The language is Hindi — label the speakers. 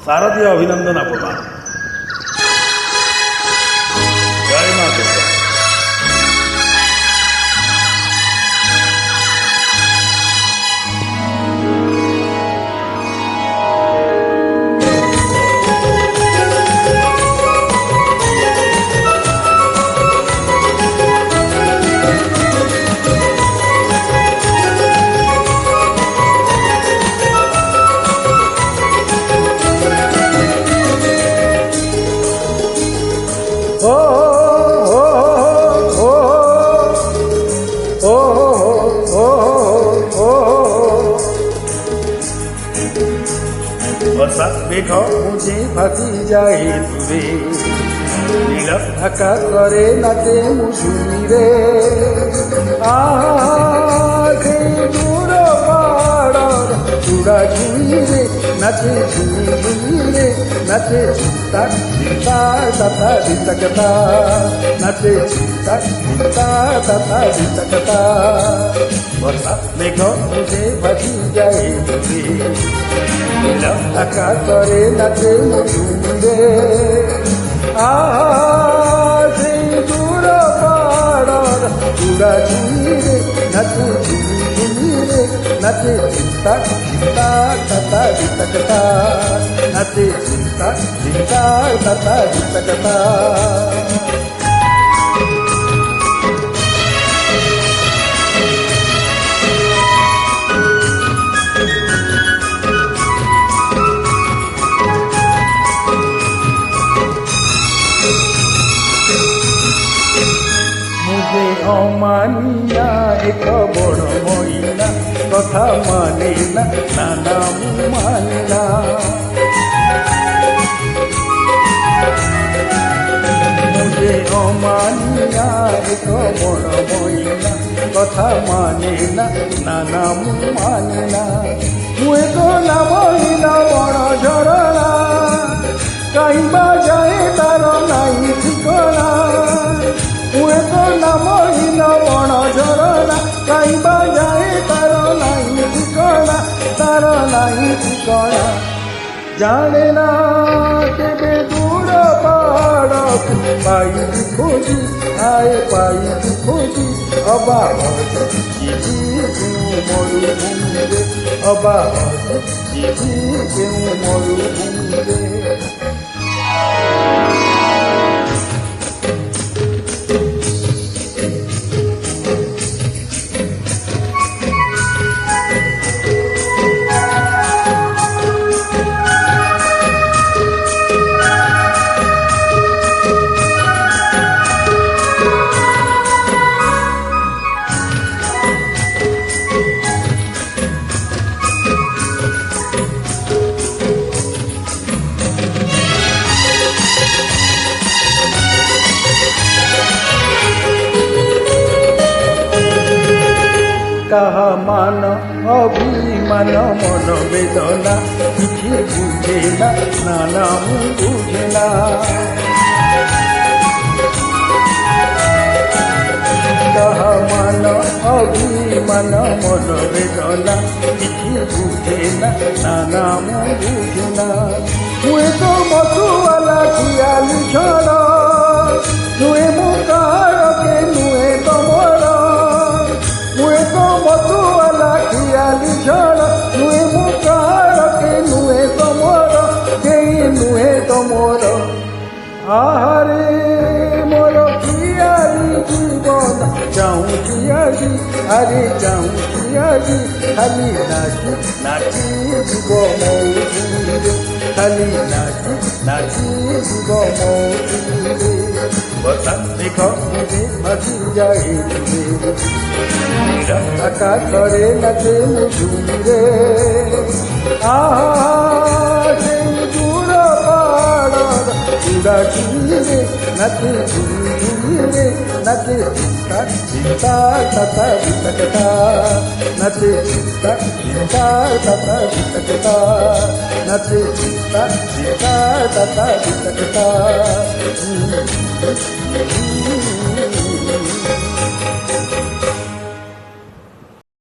Speaker 1: शारदीय अभिनंदन आपण जय माँ दुर्गा। बरसात मेघ मुझे भागी जाए तुरे नील ढाका करे नाचे मुसुरी रे आगे दूर पाड़र चूड़ा झुई रे नाचे झुई रे नाचे चिंता चिंता तथा दितकता नाचे चिंता चिंता तथा दितकता बरसात मेघ मुझे भागी जाए तुरे ढाका करे नाचे मुझे आजे दूर पाड़र चूड़ा झुई रे नाचे झुई रे नाचे चिंता चिंता तथा दितकता नाचे चिंता चिंता तथा दितकता अमानिया एक बड़ मईना कथा माने ना नाना मानिना मुझे अमानिया एक बड़ मईना कथा माने ना नाना मानिना मुझे तो ना मईना बड़ झरना कहीं जाए तार नहीं ठिकाना मुझे तो ना महीना बण झरना कहीं जाए तार नहीं ठिकाना तार नहीं ठिकाना जाने ना केबे दूर पाड़ पाई खोजी आए पाई खोजी अबा मरुभूमि रे अबा क्यों मरुभूमि रे कहा मान अभिमान मन वेदना किसी बुझेना नाना बुझेना कहा मान अभिमान मन वेदना किसी बुझेना नाना बुझेना मुझे तो मधुवाला खियाली छड़ नुए मुकार के नुए तो मोर मुझे तो मधुवाला खियाली छड़ नुए मुकार के नुए तो मोर के नुए तो मोर आहारे मोर खियाली जीवन जाऊँ खियाली अरे जाऊँ खियाली खाली नाची नाची जीव मौजूद रे खाली नाची नाची जीव मौजूद रे बरसात मेघ मुझे भागी जाए तुरे ढाका करे नाचे मुझुई रे आजे दूर पाड़र चूड़ा झुई रे नाचे झुई रे नाचे चिंता चिंता तथा दितकता नाचे चिंता चिंता तथा दितकता नाचे चिंता चिंता तथा दितकता